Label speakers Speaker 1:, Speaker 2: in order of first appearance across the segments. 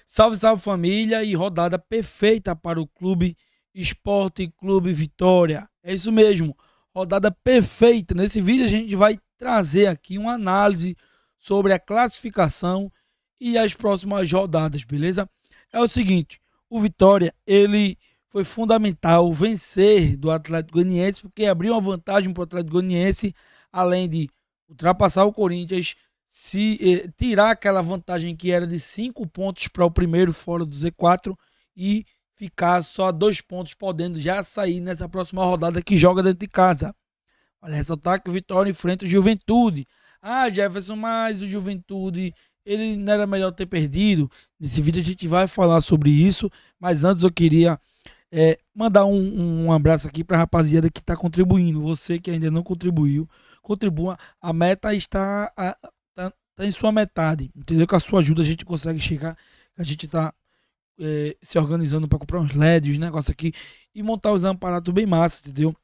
Speaker 1: Salve, salve família e rodada perfeita para o Clube Esporte Clube Vitória. É isso mesmo, rodada perfeita. Nesse vídeo a gente vai trazer aqui uma análise sobre a classificação e as próximas rodadas, beleza? É o seguinte, o Vitória, ele foi fundamental vencer do Atlético Goianiense, porque abriu uma vantagem para o Atlético Goianiense, além de ultrapassar o Corinthians, se tirar aquela vantagem que era de 5 pontos para o primeiro fora do Z4 e ficar só a 2 pontos, podendo já sair nessa próxima rodada que joga dentro de casa. Vale ressaltar que o Vitória enfrenta o Juventude. Ah, Jefferson, mas o Juventude, ele não era melhor ter perdido. Nesse vídeo a gente vai falar sobre isso, mas antes eu queria mandar um abraço aqui para a rapaziada que está contribuindo. Você que ainda não contribuiu, contribua. A meta está tá em sua metade, entendeu? Com a sua ajuda a gente consegue chegar. A gente está se organizando para comprar uns LEDs, uns negócios aqui e montar os aparatos bem massa, entendeu?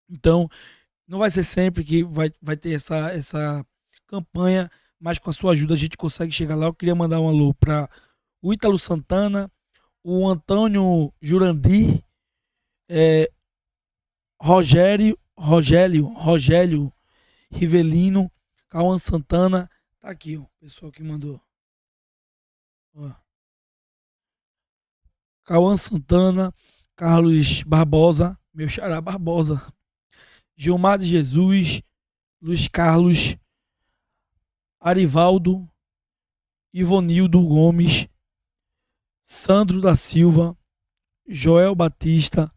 Speaker 1: Então, não vai ser sempre que vai ter essa campanha, mas com a sua ajuda a gente consegue chegar lá. Eu queria mandar um alô para o Ítalo Santana, o Antônio Jurandir, Rogério Rivelino, Cauã Santana. Tá aqui, ó, o pessoal que mandou. Ó. Cauã Santana, Carlos Barbosa, meu xará Barbosa, Gilmar de Jesus, Luiz Carlos, Arivaldo, Ivonildo Gomes, Sandro da Silva, Joel Batista,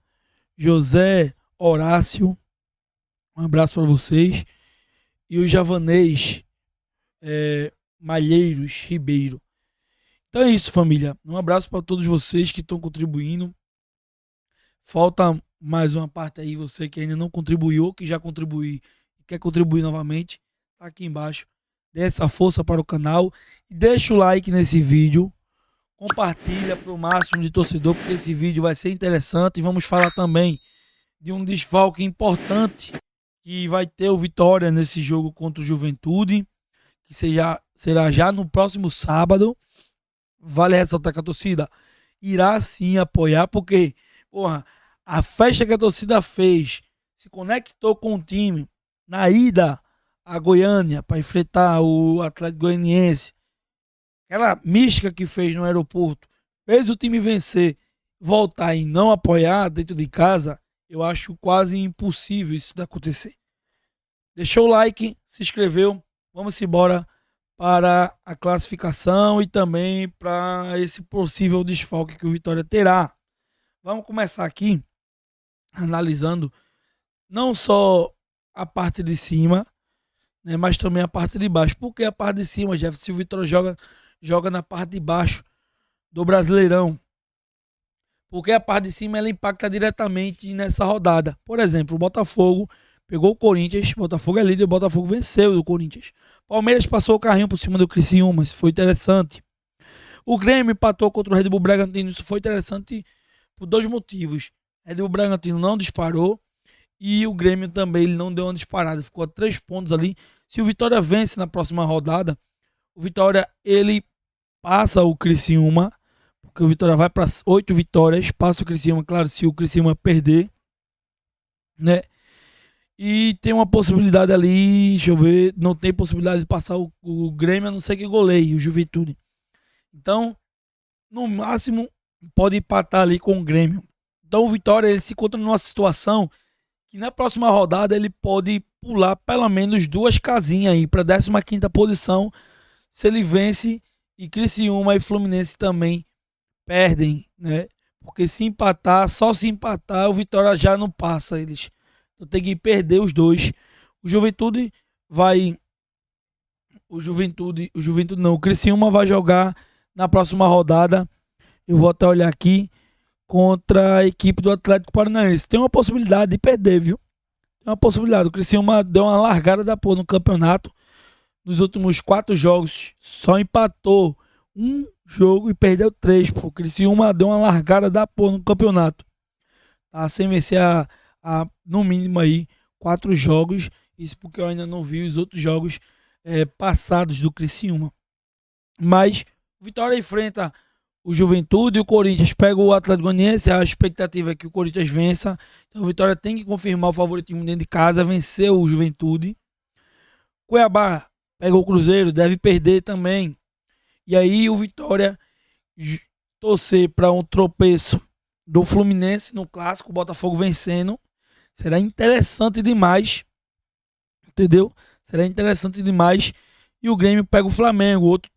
Speaker 1: José Horácio, um abraço para vocês, e o Javanês Malheiros Ribeiro. Então é isso, família. Um abraço para todos vocês que estão contribuindo. Falta mais uma parte aí, você que ainda não contribuiu ou que já contribuiu e quer contribuir novamente, tá aqui embaixo. Dê essa força para o canal e deixa o like nesse vídeo. Compartilha para o máximo de torcedor, porque esse vídeo vai ser interessante. E vamos falar também de um desfalque importante que vai ter o Vitória nesse jogo contra o Juventude, que será já no próximo sábado. Vale ressaltar que a torcida irá sim apoiar, porque, porra, a festa que a torcida fez, se conectou com o time na ida a Goiânia para enfrentar o Atlético Goianiense, aquela mística que fez no aeroporto, fez o time vencer, voltar e não apoiar dentro de casa, eu acho quase impossível isso de acontecer. Deixou o like, se inscreveu, vamos embora para a classificação e também para esse possível desfalque que o Vitória terá. Vamos começar aqui analisando não só a parte de cima, né, mas também a parte de baixo. Por que a parte de cima, Jefferson? Se o Vitória joga na parte de baixo do Brasileirão. Porque a parte de cima ela impacta diretamente nessa rodada. Por exemplo, o Botafogo pegou o Corinthians, o Botafogo é líder, o Botafogo venceu do Corinthians. Palmeiras passou o carrinho por cima do Criciúma, isso foi interessante. O Grêmio empatou contra o Red Bull Bragantino, isso foi interessante por dois motivos. O Red Bull Bragantino não disparou e o Grêmio também ele não deu uma disparada, ficou a 3 pontos ali. Se o Vitória vence na próxima rodada, o Vitória ele passa o Criciúma, porque o Vitória vai para 8 vitórias, passa o Criciúma, claro, se o Criciúma perder, né? E tem uma possibilidade ali, deixa eu ver, não tem possibilidade de passar o Grêmio, a não ser que goleie o Juventude. Então, no máximo, pode empatar ali com o Grêmio. Então o Vitória ele se encontra numa situação que na próxima rodada ele pode pular pelo menos 2 casinhas aí para a 15ª posição, se ele vence e Criciúma e Fluminense também perdem, né? Porque se empatar, só se empatar, o Vitória já não passa eles. Então tem que perder os dois. O Juventude vai. O Juventude não. O Criciúma vai jogar na próxima rodada. Eu vou até olhar aqui. Contra a equipe do Atlético Paranaense. Tem uma possibilidade de perder, viu? Tem uma possibilidade. O Criciúma deu uma largada da porra no campeonato. Nos últimos 4 jogos, só empatou um jogo e perdeu 3. Pô. O Criciúma deu uma largada da porra no campeonato. Tá sem vencer no mínimo aí 4 jogos. Isso porque eu ainda não vi os outros jogos passados do Criciúma. Mas o Vitória enfrenta o Juventude e o Corinthians pegam o Atlético Goianiense, a expectativa é que o Corinthians vença. Então o Vitória tem que confirmar o favoritismo dentro de casa, vencer o Juventude. Cuiabá pega o Cruzeiro, deve perder também. E aí o Vitória torcer para um tropeço do Fluminense no clássico, o Botafogo vencendo. Será interessante demais, entendeu? Será interessante demais. E o Grêmio pega o Flamengo, outro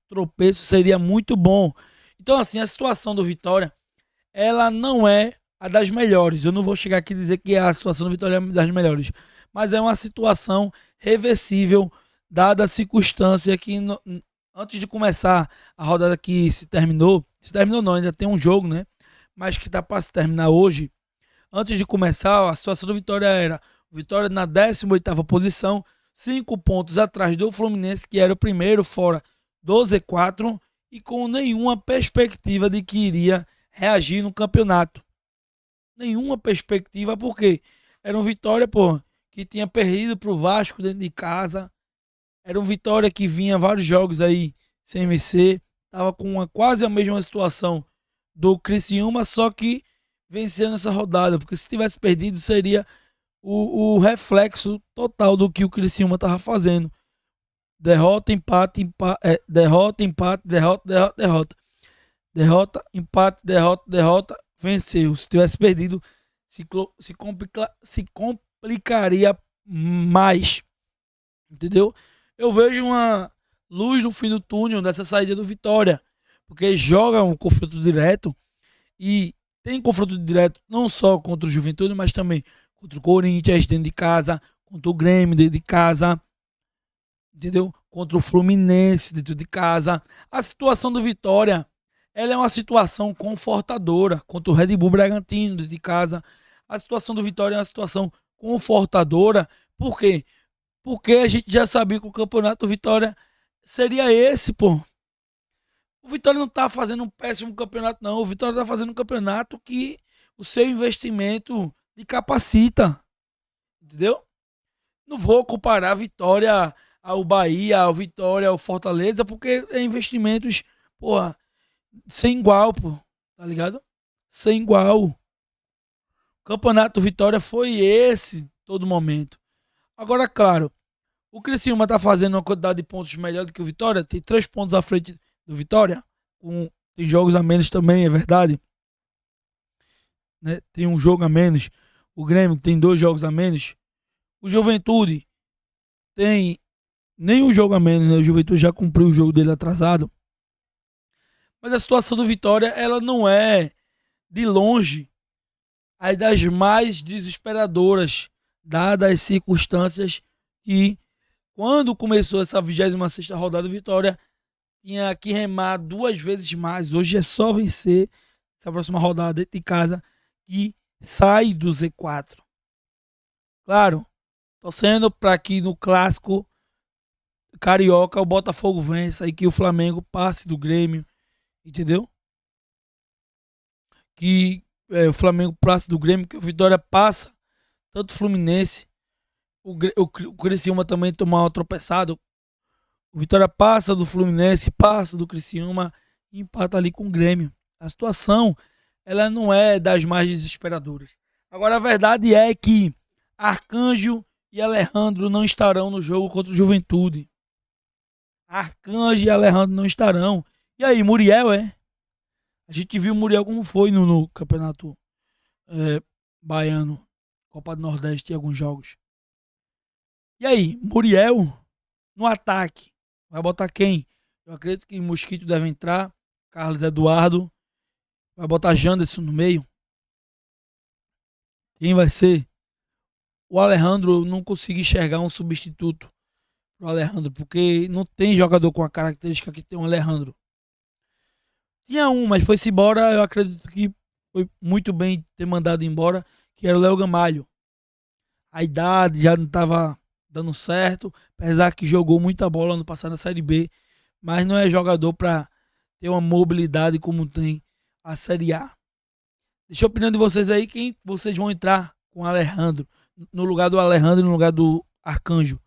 Speaker 1: tropeço seria muito bom. Então assim, a situação do Vitória, ela não é a das melhores. Eu não vou chegar aqui e dizer que a situação do Vitória é das melhores, mas é uma situação reversível, dada a circunstância que antes de começar a rodada que se terminou não, ainda tem um jogo, né? Mas que tá para se terminar hoje. Antes de começar, a situação do Vitória era o Vitória na 18ª posição, 5 pontos atrás do Fluminense, que era o primeiro fora do Z4, e com nenhuma perspectiva de que iria reagir no campeonato. Nenhuma perspectiva, porque era um Vitória, pô, que tinha perdido pro Vasco dentro de casa. Era um Vitória que vinha vários jogos aí sem vencer. Tava com quase a mesma situação do Criciúma, só que venceu nessa rodada. Porque se tivesse perdido, seria o reflexo total do que o Criciúma tava fazendo. Derrota, empate, derrota, empate, derrota. Derrota, empate, derrota, venceu. Se tivesse perdido, se complicaria mais. Entendeu? Eu vejo uma luz no fim do túnel dessa saída do Vitória. Porque joga um confronto direto e tem confronto direto não só contra o Juventude, mas também contra o Corinthians dentro de casa, contra o Grêmio dentro de casa, entendeu? Contra o Fluminense dentro de casa. A situação do Vitória, ela é uma situação confortadora contra o Red Bull Bragantino dentro de casa. A situação do Vitória é uma situação confortadora. Por quê? Porque a gente já sabia que o campeonato do Vitória seria esse, pô. O Vitória não tá fazendo um péssimo campeonato, não. O Vitória tá fazendo um campeonato que o seu investimento lhe capacita. Entendeu? Não vou comparar a Vitória ao Bahia, ao Vitória, ao Fortaleza, porque é investimentos, porra, sem igual, pô. Tá ligado? Sem igual. O campeonato do Vitória foi esse todo momento. Agora, claro, o Criciúma tá fazendo uma quantidade de pontos melhor do que o Vitória. Tem 3 pontos à frente do Vitória. Tem jogos a menos também, é verdade. Né? Tem um jogo a menos. O Grêmio tem 2 jogos a menos. O Juventude tem nenhum jogo a menos, né? O Juventude já cumpriu o jogo dele atrasado. Mas a situação do Vitória, ela não é de longe as das mais desesperadoras, dadas as circunstâncias que, quando começou essa 26ª rodada, o Vitória tinha que remar 2 vezes mais. Hoje é só vencer essa próxima rodada dentro de casa que sai do Z4. Claro, torcendo para que no clássico carioca o Botafogo vença e que o Flamengo passe do Grêmio, entendeu? Que o Flamengo passe do Grêmio, que o Vitória passa tanto o Fluminense, o Criciúma também tomar uma tropeçada. O Vitória passa do Fluminense, passa do Criciúma e empata ali com o Grêmio. A situação, ela não é das mais desesperadoras. Agora, a verdade é que Arcanjo e Alejandro não estarão no jogo contra o Juventude. Arcanjo e Alejandro não estarão. E aí, Muriel, é? A gente viu o Muriel como foi no campeonato baiano, Copa do Nordeste e alguns jogos. E aí, Muriel no ataque, vai botar quem? Eu acredito que Mosquito deve entrar, Carlos Eduardo, vai botar Janderson no meio. Quem vai ser? O Alejandro, eu não consegui enxergar um substituto pro Alejandro, porque não tem jogador com a característica que tem o Alejandro. Tinha um, mas foi-se embora. Eu acredito que foi muito bem ter mandado embora, que era o Léo Gamalho. A idade já não estava dando certo, apesar que jogou muita bola no passado na Série B, mas não é jogador para ter uma mobilidade como tem a Série A. Deixa a opinião de vocês aí, quem vocês vão entrar com o Alejandro, no lugar do Alejandro e no lugar do Arcanjo.